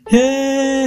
হে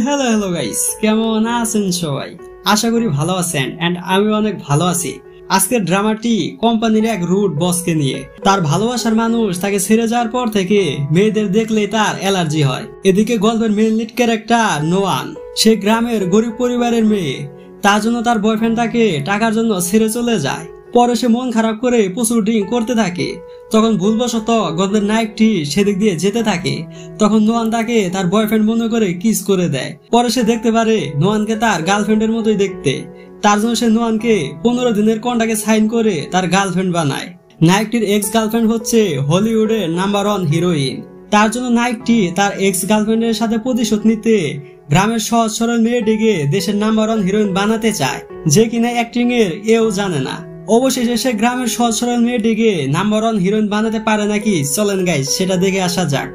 hello hello guys, কেমন আছেন সবাই? আশা করি ভালো আছেন এন্ড আমি অনেক ভালো আছি। আজকের ড্রামাটি কোম্পানির এক রুট বসকে নিয়ে। তার ভালোবাসার মানুষ তাকে ছেড়ে যাওয়ার পর থেকে মেয়েদের দেখলেই তার অ্যালার্জি হয়। এদিকে গল্পের মেইন লিড ক্যারেক্টার নোয়ান, সে গ্রামের গরিব পরিবারের মেয়ে। তার জন্য তার বয়ফ্রেন্ড তাকে টাকার জন্য ছেড়ে চলে যায়। পরে সে মন খারাপ করে প্রচুর ড্রিঙ্ক করতে থাকে। তখন ভুলবশত গল্পের নায়কটি সেদিক দিয়ে যেতে থাকে। তখন নোয়ান তাকে তার বয়ফ্রেন্ড মনে করে কিস করে দেয়। পরে সে দেখতে পারে নোয়ানকে তার গার্লফ্রেন্ডের মতোই দেখতে। তার জন্য সে নোয়ানকে 15 দিনের কন্ট্রাক্টে সাইন করে তার গার্লফ্রেন্ড বানায়। নায়কটির এক্স গার্লফ্রেন্ড হচ্ছে হলিউডের নাম্বার 1 হিরোইন। তার জন্য নায়কটি তার এক্স গার্লফ্রেন্ডের সাথে প্রতিশোধ নিতে গ্রামের সহজ সরল মেয়েটিকে দেশের নাম্বার 1 হিরোইন বানাতে চায়, যে কিনা অ্যাক্টিং এর এও জানে না। অবশেষে সে গ্রামের সহজ সরল মেয়েটিকে নাম্বার 1 হিরোইন বানাতে পারে নাকি, চলেন গাইস সেটা দেখে আসা যাক।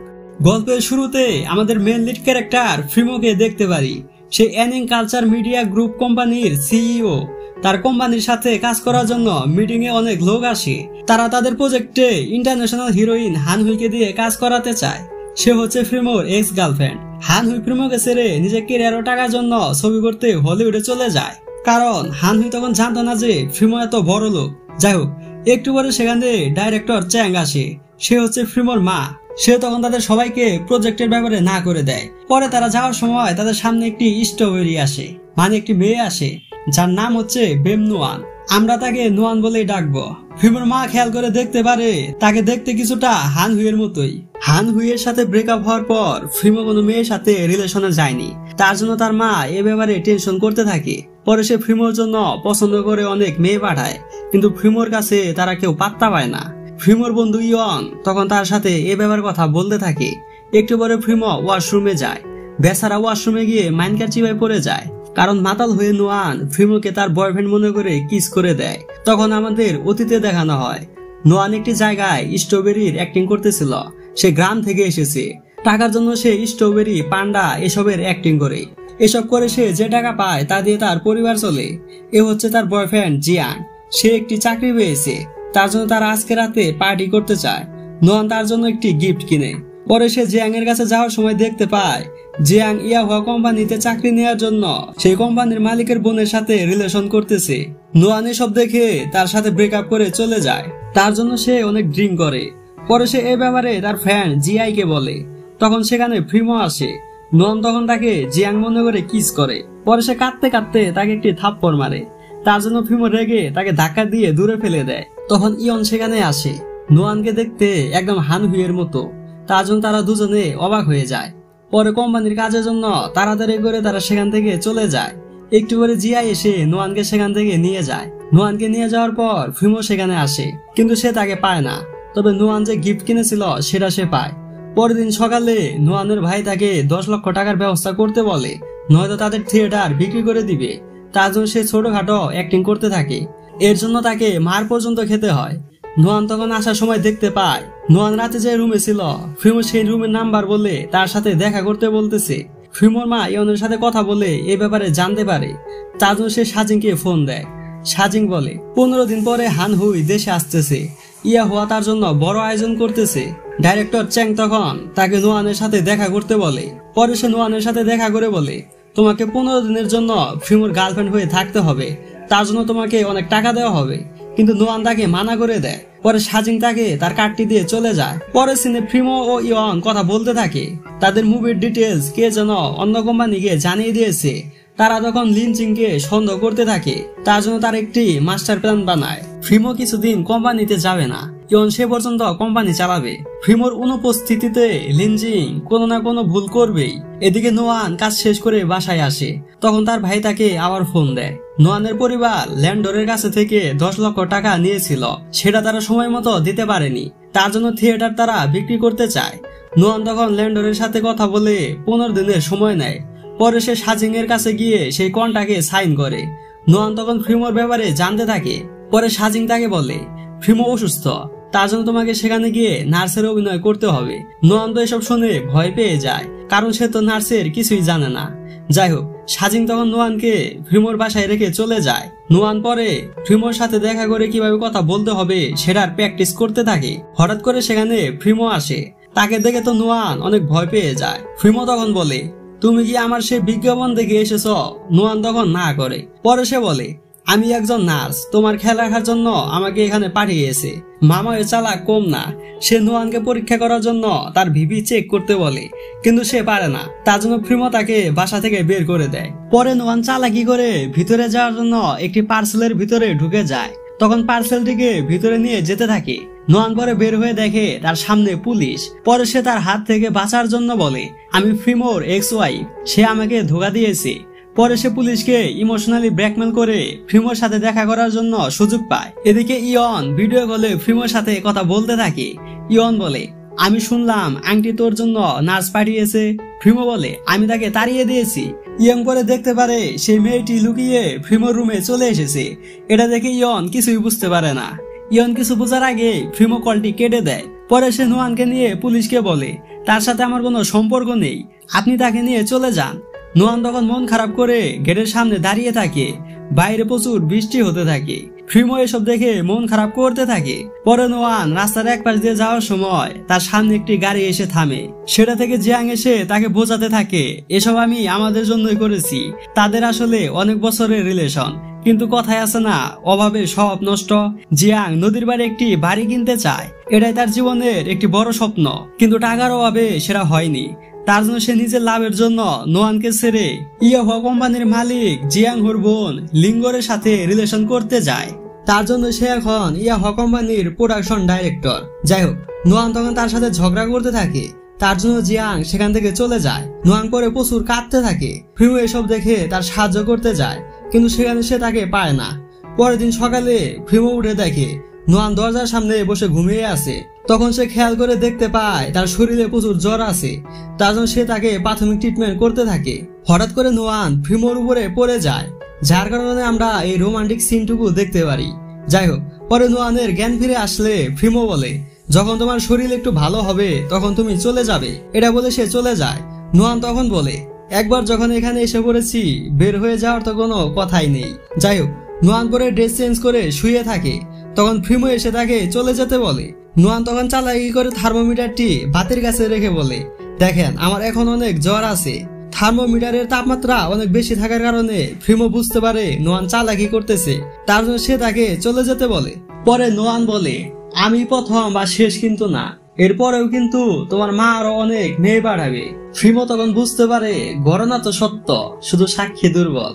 গল্পের শুরুতে আমাদের মেন লিড ক্যারেক্টার ফ্রিমোকে দেখতে পারি। সে অ্যানিং কালচার মিডিয়া গ্রুপ কোম্পানির সিইও। তার কোম্পানির সাথে কাজ করার জন্য মিটিং এ অনেক লোক আসে। তারা তাদের প্রজেক্টে ইন্টারন্যাশনাল হিরোইন হানহুইকে দিয়ে কাজ করাতে চায়। সে হচ্ছে ফ্রিমোর এক্স গার্লফ্রেন্ড। হানহুই ফ্রিমোকে ছেড়ে নিজের ক্যারিয়ার ও টাকার জন্য ছবি করতে হলিউডে চলে যায়। কারণ হানহুই তখন জানতো না যে ফ্রিমো এত বড় লোক। যাই হোক, একটু পরে সেখানে ডাইরেক্টর চ্যাং আসে। সে হচ্ছে ফ্রিমোর মা। সে তখন তাদের সবাইকে প্রজেক্টের ব্যাপারে না করে দেয়। পরে তারা যাওয়ার সময় তাদের সামনে একটি স্ট্রবেরি আসে, মানে একটি মেয়ে আসে, যার নাম হচ্ছে বেম নোয়ান। আমরা তাকে নোয়ান বলেই ডাকবো। ফ্রিমোর মা খেয়াল করে দেখতে পারে তাকে দেখতে কিছুটা হানহুইয়ের মতোই। হানহুইয়ের সাথে ব্রেকআপ হওয়ার পর ফ্রিমো কোনো মেয়ের সাথে রিলেশনে যায়নি। তার জন্য তার মা এ ব্যাপারে টেনশন করতে থাকে। পরে সে ফ্রিমোর জন্য পছন্দ করে অনেক মেয়ে পাঠায়, কিন্তু ফ্রিমোর কাছে তারা কেউ পাত্তা পায় না। ফ্রিমোর বন্ধু ইয়ং তখন তার সাথে এ ব্যাপার কথা বলতে থাকে। একটু পরে ফ্রিমো ওয়াশরুমে যায়। বেচারা ওয়াশরুমে গিয়ে মাইনকার চিপায় পড়ে যায়, কারণ মাতাল হয়ে নোয়ান ফ্রিমোকে তার বয়ফ্রেন্ড মনে করে কিস করে দেয়। তখন আমাদের অতীতে দেখানো হয় নোয়ান একটি জায়গায় স্ট্রবেরির অ্যাক্টিং করতেছিল। সে গ্রাম থেকে এসেছে। টাকার জন্য সে স্ট্রবেরি, পান্ডা এসবের অ্যাক্টিং করে। এসব করে সে যে টাকা পায় তা দিয়ে তার পরিবার চলে। এ হচ্ছে তার বয়ফ্রেন্ড জিয়াং। সে একটি চাকরি পেয়েছে। তার জন্য তারা আজকে রাতে পার্টি করতে চায়। নোয়ান তার জন্য একটি গিফট কিনে। পরে সে জিয়াং এর কাছে যাওয়ার সময় দেখতে পায় জিয়াং ইয়াহুয়া কোম্পানিতে চাকরি নেওয়ার জন্য সেই কোম্পানির মালিকের বোনের সাথে রিলেশন করতেছে। নোয়ান এসব দেখে তার সাথে ব্রেকআপ করে চলে যায়। তার জন্য সে অনেক ড্রিঙ্ক করে। পরে সে এই ব্যাপারে তার ফ্রেন্ড জিআই কে বলে। তখন সেখানে ফ্রিমো আসে। নোয়ান তখন তাকে জিয়াং মনে করে কিস করে। পরে সে কাঁদতে কাঁদতে তাকে একটি থাপ্পড় মারে। তার জন্য ফ্রিমো রেগে তাকে ধাক্কা দিয়ে দূরে ফেলে দেয়। তখন ইয়ন সেখানে আসে। নোয়ানকে দেখতে একদম হানহুইয়ের মতো। তার জন্য তারা দুজনে অবাক হয়ে যায়। পরে কোম্পানির কাজের জন্য তাড়াতাড়ি করে তারা সেখান থেকে চলে যায়। একটু পরে জিআই এসে নোয়ানকে সেখান থেকে নিয়ে যায়। নোয়ানকে নিয়ে যাওয়ার পর ফ্রিমো সেখানে আসে, কিন্তু সে তাকে পায় না। তবে নোয়ান যে গিফট কিনেছিল সেটা সে পায়। পরের দিন সকালে নোয়ানের ভাই তাকে 10 লক্ষ টাকার ব্যবস্থা করতে বলে, নয়তো তাদের থিয়েটার বিক্রি করে দিবে। তার জন্য সে ছোটখাটো অ্যাক্টিং করতে থাকে। এর জন্য তাকে মার পর্যন্ত খেতে হয়। নোয়ান তখন আসার সময় দেখতে পায় নোয়ান রাতে যে রুমে ছিল ফ্রিমো সেই রুমের নাম্বার বলে তার সাথে দেখা করতে বলতেছে। ফ্রিমোর মা ইয়নের সাথে কথা বলে এ ব্যাপারে জানতে পারে। তার জন্য সে সাজিংকে ফোন দেয়। সাজিং বলে 15 দিন পরে হানহুই দেশে আসতেছে। ইয়াহুয়া তার জন্য বড় আয়োজন করতেছে। ডাইরেক্টর চ্যাং তখন তাকে নোয়ানের সাথে দেখা করতে বলে। পরে সে নোয়ানের সাথে দেখা করে বলে, তোমাকে 15 দিনের জন্য ফ্রিমোর গার্লফ্রেন্ড হয়ে থাকতে হবে। তার জন্য তোমাকে অনেক টাকা দেওয়া হবে। কিন্তু নোয়ান তাকে মানা করে দেয়। পরে সাজিং তাকে তার কার্ডটি দিয়ে চলে যায়। পরে সিনে ফ্রিমো ও ইয়ং কথা বলতে থাকে। তাদের মুভির ডিটেলস কে যেন অন্য কোম্পানিকে জানিয়ে দিয়েছে। তারা তখন লিনচিংকে সন্দেহ করতে থাকে। তার জন্য তার একটি মাস্টার প্ল্যান বানায়। ফ্রিমো কিছুদিন কোম্পানিতে যাবে না, ইয়ন সে পর্যন্ত কোম্পানি চালাবে। ফ্রিমোর অনুপস্থিতিতে লিনজিং কোনো না কোনো ভুল করবেই। এদিকে নোয়ান কাজ শেষ করে বাসায় আসে। তখন তার ভাই তাকে আবার ফোন দেয়। নোয়ানের পরিবার ল্যান্ডরের কাছে থেকে 10 লক্ষ টাকা নিয়েছিল, সেটা তারা সময় মতো দিতে পারেনি। তার জন্য থিয়েটার তারা বিক্রি করতে চায়। নোয়ান তখন ল্যান্ডরের সাথে কথা বলে 15 দিনের সময় নেয়। পরে সে সাজিং এর কাছে গিয়ে সেই কন্ট্রাক্টে সাইন করে। নোয়ান তখন ফ্রিমোর ব্যাপারে জানতে থাকে। পরে সাজিং তাকে বলে ফ্রিমো অসুস্থ, তার জন্য তোমাকে সেখানে গিয়ে নার্সের অভিনয় করতে হবে। নোয়ান তো এসব শুনে ভয় পেয়ে যায়, কারণ সে তো নার্সের কিছুই জানে না। যাই হোক, সাজিং তখন নোয়ানকে ফ্রিমোর বাসায় রেখে চলে যায়। নোয়ান পরে ফ্রিমোর সাথে দেখা করে কিভাবে কথা বলতে হবে সেটার প্র্যাকটিস করতে থাকে। হঠাৎ করে সেখানে ফ্রিমো আসে। তাকে দেখে তো নোয়ান অনেক ভয় পেয়ে যায়। ফ্রিমো তখন বলে, তুমি কি আমার সেই বিজ্ঞাপন দেখে এসেছ? নোয়ান তখন না করে। পরে সে বলে, আমি একজন নার্স, তোমার খেয়াল রাখার জন্য আমাকে এখানে পাঠিয়েছে। মামা এর চালাক কম না, সে নোয়ানকে পরীক্ষা করার জন্য তার ভিপি চেক করতে বলে, কিন্তু সে পারে না। তার জন্য ফ্রিমো তাকে বাসা থেকে বের করে দেয়। পরে নোয়ান চালাকি করে ভিতরে যাওয়ার জন্য একটি পার্সেলের ভিতরে ঢুকে যায়। তখন পার্সেলটিকে ভিতরে নিয়ে যেতে থাকে। নোয়ান পরে বের হয়ে দেখে তার সামনে পুলিশ। পরে সে তার হাত থেকে বাঁচার জন্য বলে, আমি ফ্রিমোর এক্স ওয়াইফ, সে আমাকে ধোঁকা দিয়েছে। পরে সে পুলিশকে ইমোশনালি ব্ল্যাকমেল করে ফ্রিমোর সাথে দেখা করার জন্য সুযোগ পায়। এদিকে ইয়ন ভিডিও কলে ফ্রিমোর সাথে কথা বলতে থাকে। ইয়ন বলে, আমি শুনলাম আংটি তোর জন্য নার্স পাঠিয়েছে। ফ্রিমো বলে, আমি তাকে তাড়িয়ে দিয়েছি। ইয়ন পরে দেখতে পারে সেই মেয়েটি লুকিয়ে ফ্রিমোর রুমে চলে এসেছে। এটা দেখে ইয়ন কিছুই বুঝতে পারে না। ইয়ন কিছু বোঝার আগে ফ্রিমো কলটি কেটে দেয়। পরে সে নোয়ানকে নিয়ে পুলিশকে বলে, তার সাথে আমার কোনো সম্পর্ক নেই, আপনি তাকে নিয়ে চলে যান। নোয়ান তখন মন খারাপ করে গেটের সামনে দাঁড়িয়ে থাকে। বাইরে প্রচুর বৃষ্টি হতে থাকে। ফ্রিমো এসব দেখে মন খারাপ করতে থাকে। পরে নোয়ান রাস্তার এক পাশ দিয়ে যাওয়ার সময় তার সামনে একটি গাড়ি এসে থামে। সেটা থেকে জিয়াং এসে তাকে বোঝাতে থাকে, এসব আমি আমাদের জন্যই করেছি। তাদের আসলে অনেক বছরের রিলেশন, কিন্তু কথায় আছে না, অভাবে সব নষ্ট। জিয়াং নদীর বাড়ি একটি বাড়ি কিনতে চায়, এটাই তার জীবনের একটি বড় স্বপ্ন, কিন্তু টাকার অভাবে সেটা হয়নি। তার জন্য সে নিজের লাভের জন্য নোয়ানকে ছেড়ে ইয়াহুয়া কোম্পানির মালিক জিয়াং হোর বোন লিঙ্গরের সাথে রিলেশন করতে যায়। তার জন্য সে এখন ইয়াহুয়া কোম্পানির প্রোডাকশন ডাইরেক্টর। যাই হোক, নোয়ান তখন তার সাথে ঝগড়া করতে থাকে। তার জন্য জিয়াং সেখান থেকে চলে যায়। নোয়ান পরে প্রচুর কাঁদতে থাকে। ফ্রিমো এসব দেখে তার সাহায্য করতে যায়, কিন্তু সেখানে সে তাকে পায় না। পরের দিন সকালে ফ্রিমো উঠে দেখে নোয়ান দরজার সামনে বসে ঘুমিয়ে আছে। তখন সে খেয়াল করে দেখতে পায় তার শরীরে প্রচুর জ্বর আছে। তার জন্য সে তাকে প্রাথমিক ট্রিটমেন্ট করতে থাকে। হঠাৎ করে নোয়ান ফ্রিমোর উপরে পড়ে যায়, যার কারণে আমরা এই রোমান্টিক সিনটুকু দেখতে পারি। যাই হোক, পরে নোয়ানের জ্ঞান ফিরে আসলে ফ্রিমো বলে, যখন তোমার শরীর একটু ভালো হবে তখন তুমি চলে যাবে। এটা বলে সে চলে যায়। নোয়ান তখন বলে, একবার যখন এখানে এসে পড়েছি, বের হয়ে যাওয়ার তো কোনো কথাই নেই। যাই হোক, নোয়ান পরে ড্রেস চেঞ্জ করে শুয়ে থাকে। তখন ফ্রিমো এসে তাকে চলে যেতে বলে। নোয়ান তখন চালাকি করে থার্মোমিটারটি বাতির কাছে রেখে বলে, দেখেন আমার এখন অনেক জ্বর আছে। থার্মোমিটারের তাপমাত্রা অনেক বেশি থাকার কারণে ফ্রিমো বুঝতে পারে নোয়ান চালাকি করতেছে। তার জন্য সে তাকে চলে যেতে বলে। পরে নোয়ান বলে, আমি প্রথম বা শেষ কিন্তু না, এরপরেও কিন্তু তোমার মা আরো অনেক মেয়ে পাঠাবে। ফ্রিমো তখন বুঝতে পারে ঘটনা তো সত্য, শুধু সাক্ষী দুর্বল।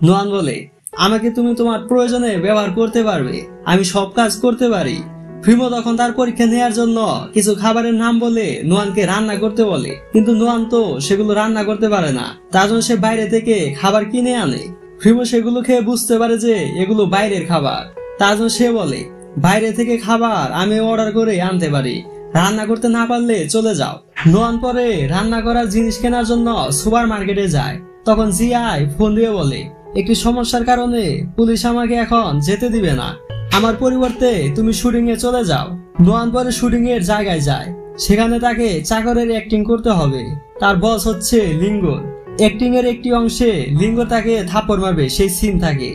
নোয়ান বলে, আমাকে তুমি তোমার প্রয়োজনে ব্যবহার করতে পারবে, আমি সব কাজ করতে পারি। ফ্রিমো তখন তার পরীক্ষা নেওয়ার জন্য কিছু খাবারের নাম বলে নোয়ানকে রান্না করতে বলে, কিন্তু নোয়ান তো সেগুলো রান্না করতে পারে না। তার জন্য সে বাইরে থেকে খাবার কিনে আনে। ফ্রিমো সেগুলো খেয়ে বুঝতে পারে যে এগুলো বাইরের খাবার। তার জন্য সে বলে, বাইরে থেকে খাবার আমি অর্ডার করে আনতে পারি, রান্না করতে না পারলে চলে যাও। নোয়ান পরে রান্না করার জিনিস কেনার জন্য সুপার মার্কেটে যায়। তখন জিআই ফোন দিয়ে বলে, একটি সমস্যার কারণে পুলিশ আমাকে এখন যেতে দিবে না, আমার পরিবর্তে তুমি শুটিং এ চলে যাও। নোয়ান পরে শুটিং এর জায়গায় যায়। সেখানে তাকে চাকরের অ্যাক্টিং করতে হবে। তার বস হচ্ছে লিঙ্গর। অ্যাক্টিং এর একটি অংশে লিঙ্গ তাকে থাপ্পড় মারবে সেই সিন থাকে।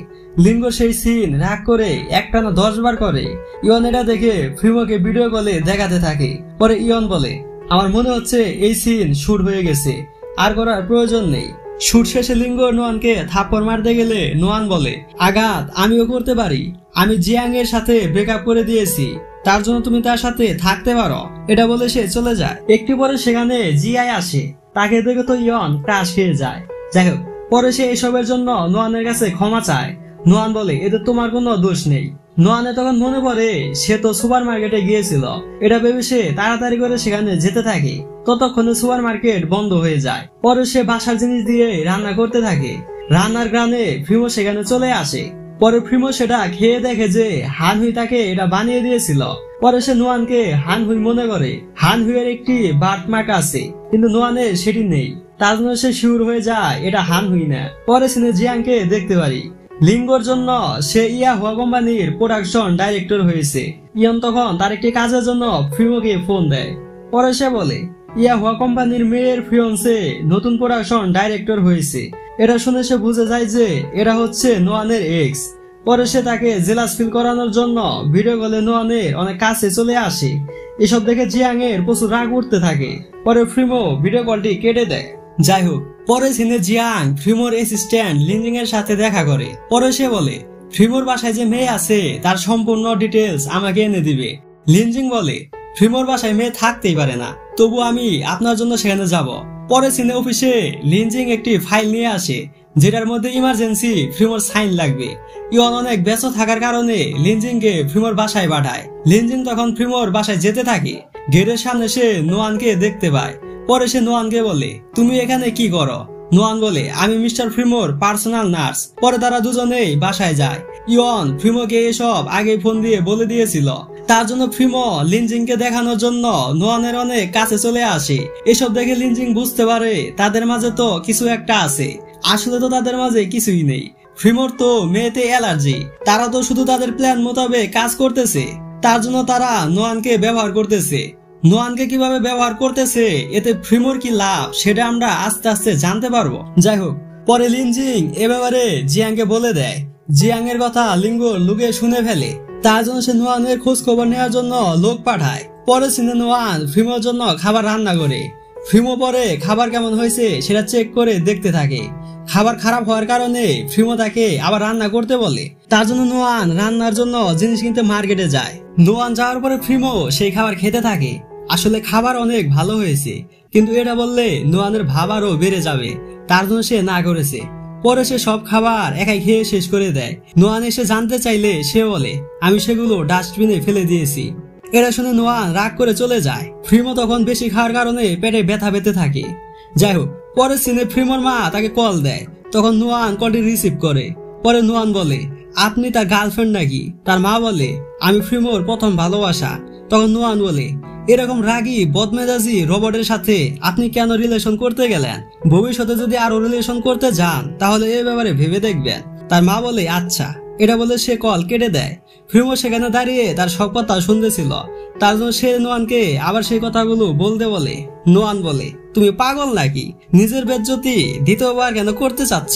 লিঙ্গ সেই সিন রাগ করে একটানা 10 বার করে। ইয়ন এটা দেখে ফ্রিমোকে ভিডিও কলে দেখাতে থাকে। পরে ইয়ন বলে, আমার মনে হচ্ছে এই সিন শুট হয়ে গেছে, আর করার প্রয়োজন নেই। শুট শেষে লিঙ্গ নোয়ানকে থাপ্পড় মারতে গেলে নোয়ান বলে, আঘাত আমিও করতে পারি, আমি জিয়াং এর সাথে ব্রেকআপ করে দিয়েছি, তার জন্য তুমি তার সাথে থাকতে পারো। এটা বলে সে চলে যায়। একটু পরে সেখানে জিআই আসে। তাকে দেখে তো ইয়ন ক্রাশ খেয়ে যায়। যাই হোক, পরে সে এসবের জন্য নোয়ানের কাছে ক্ষমা চায়। নোয়ান বলে, এতে তোমার কোনো দোষ নেই। নোয়ানে তখন মনে পড়ে সে তো সুপার মার্কেটে গিয়েছিল। এটা ভেবে সে তাড়াতাড়ি করে সেখানে যেতে থাকে। ততক্ষণে সুপার মার্কেট বন্ধ হয়ে যায়। পরে সে বাসার জিনিস দিয়ে রান্না করতে থাকে। রান্নার গ্রানে ফ্রিমো সেখানে চলে আসে। পরে ফ্রিমো সেটা খেয়ে দেখে যে হানহুই তাকে এটা বানিয়ে দিয়েছিল। পরে সে নোয়ানকে হানহুই মনে করে। হানহুইয়ের একটি বার্থমার্ক আছে, কিন্তু নোয়ানের সেটি নেই। তার জন্য সে শিওর হয়ে যায় এটা হানহুই না। পরে সে জিয়াংকে দেখতে পারি। লিঙ্গর জন্য সে ইয়াহুয়া কোম্পানির প্রোডাকশন ডাইরেক্টর হয়েছে। ইয়ন তখন তার একটি কাজের জন্য ফ্রিমোকে ফোন দেয়। পরে সে বলে, ইয়াহুয়া কোম্পানির মেয়ের ফিয়ন্সে নতুন প্রোডাকশন ডাইরেক্টর হয়েছে। এটা শুনে সে বুঝে যায় যে এরা হচ্ছে নোয়ানের এক্স। পরে সে তাকে জেলাস ফিল করানোর জন্য ভিডিও কলে নোয়ানের অনেক কাছে চলে আসে। এসব দেখে জিয়াং এর প্রচুর রাগ উঠতে থাকে। পরে ফ্রিমো ভিডিও কলটি কেটে দেয়। যাই হোক, পরে সিনে জিয়াং ফ্রিমোর অ্যাসিস্ট্যান্ট লিনজিং এর সাথে দেখা করে। পরে সে বলে ফ্রিমোর বাসায় যে মেয়ে আছে তার সম্পূর্ণ ডিটেলস আমাকে এনে দিবে। লিনজিং বলে ফ্রিমোর বাসায় মেয়ে থাকতেই পারে না, তবু আমি আপনার জন্য সেখানে যাব। পরে সিনে অফিসে লিনজিং একটি ফাইল নিয়ে আসে যেটার মধ্যে ইমার্জেন্সি ফ্রিমোর সাইন লাগবে। ইয়ন অনেক ব্যস্ত থাকার কারণে লিনজিং কে ফ্রিমোর বাসায় পাঠায়। লিনজিং তখন ফ্রিমোর বাসায় যেতে থাকে। গেটের সামনে সে নোয়ানকে দেখতে পায়। পরে সে নোয়ানকে বলে তুমি এখানে কি করো? নোয়ান বলে আমি মিস্টার ফ্রিমোর পার্সোনাল নার্স। পরে তারা দুজনেই বাসায় যায়। ইয়ন ফ্রিমোকে এসব আগে ফোন দিয়ে বলে দিয়েছিল। তার জন্য ফ্রিমো লিনজিংকে দেখানোর জন্য নোয়ানের অনেক কাছে চলে আসে। এসব দেখে লিনজিং বুঝতে পারে তাদের মাঝে তো কিছু একটা আছে। আসলে তো তাদের মাঝে কিছুই নেই। ফ্রিমোর তো মেয়েতে অ্যালার্জি, তারা তো শুধু তাদের প্ল্যান মোতাবেক কাজ করতেছে। তার জন্য তারা নোয়ানকে ব্যবহার করতেছে। নোয়ানকে কিভাবে ব্যবহার করতেছে, এতে ফ্রিমোর কি লাভ, সেটা আমরা আস্তে আস্তে জানতে পারবো। যাই হোক, পরে লিনজিং এ ব্যাপারে জিয়াংকে বলে দেয়। জিয়াং এর কথা লিঙ্গো লুকে শুনে ফেলে। তার জন্য সে নোয়ানের খোঁজ খবর নেওয়ার জন্য লোক পাঠায়। পরে সিনে নোয়ান ফ্রিমোর জন্য খাবার রান্না করে। ফ্রিমো পরে খাবার কেমন হয়েছে সেটা চেক করে দেখতে থাকে। খাবার খারাপ হওয়ার কারণে ফ্রিমো তাকে আবার রান্না করতে বলে। তার জন্য নোয়ান রান্নার জন্য জিনিস কিনতে মার্কেটে যায়। নোয়ান যাওয়ার পরে ফ্রিমো সেই খাবার খেতে থাকে। আসলে খাবার অনেক ভালো হয়েছে, কিন্তু এটা বললে নোয়ানের ভাব আরো বেড়ে যাবে। তার জন্য সে না করেছে। পরে সে সব খাবার একাই খেয়ে শেষ করে দেয়। নোয়ান এসে জানতে চাইলে সে বলে আমি সেগুলো ডাস্টবিনে ফেলে দিয়েছি। এটা শুনে নোয়ান রাগ করে চলে যায়। ফ্রিমো তখন বেশি খাওয়ার কারণে পেটে ব্যথা পেতে থাকে। যাই হোক, পরের সিনে ফ্রিমোর মা তাকে কল দেয়। তখন নোয়ান কলটি রিসিভ করে। পরে নোয়ান বলে আপনি তার গার্লফ্রেন্ড নাকি? তার মা বলে আমি ফ্রিমোর প্রথম ভালোবাসা। তখন নোয়ান বলে এরকম রাগী বদমেজাজি রোবটের সাথে আপনি কেন রিলেশন করতে গেলেন? ভবিষ্যতে যদি আরো রিলেশন করতে যান তাহলে এই ব্যাপারে ভেবে দেখবেন। তার মা বলে আচ্ছা। এটা বলে সে কল কেটে দেয়। ফ্রিমো সেখানে দাঁড়িয়ে তার সব কথা শুনতেছিল। তার জন্য সে নোয়ানকে আবার সেই কথাগুলো বলতে বলে। নোয়ান বলে তুমি পাগল নাকি? নিজের বেজ্জতি দ্বিতীয়বার কেন করতে চাচ্ছ?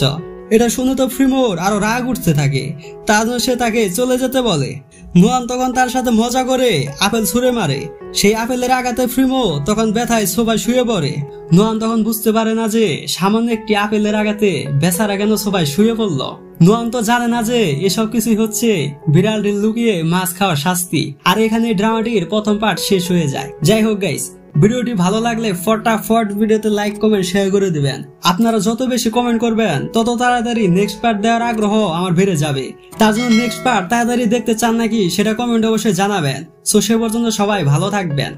এটা শুনে তো ফ্রিমোর আরো রাগ উঠতে থাকে। তার জন্য সে তাকে চলে যেতে বলে। নোয়ান তখন তার সাথে মজা করে আপেল ছুঁড়ে মারে। সেই আপেলের আঘাতে ফ্রিমো তখন ব্যথায় সোফায় শুয়ে পড়ে। নোয়ান তখন বুঝতে পারে না যে সামান্য একটি আপেলের আঘাতে বেচারা কেন সোফায় শুয়ে পড়ল। নোয়ান তো জানে না যে এসব কিছুই হচ্ছে বিড়ালটির লুকিয়ে মাছ খাওয়ার শাস্তি। আর এখানে ড্রামাটির প্রথম পার্ট শেষ হয়ে যায়। যাই হোক গাইস, ভিডিওটি ভালো লাগলে ফটাফট ভিডিওতে লাইক কমেন্ট শেয়ার করে দিবেন। আপনারা যত বেশি কমেন্ট করবেন তত তাড়াতাড়ি নেক্সট পার্ট দেওয়ার আগ্রহ আমার বেড়ে যাবে। তার জন্য নেক্সট পার্ট তাড়াতাড়ি দেখতে চান নাকি সেটা কমেন্ট অবশ্যই জানাবেন। সো সে পর্যন্ত সবাই ভালো থাকবেন।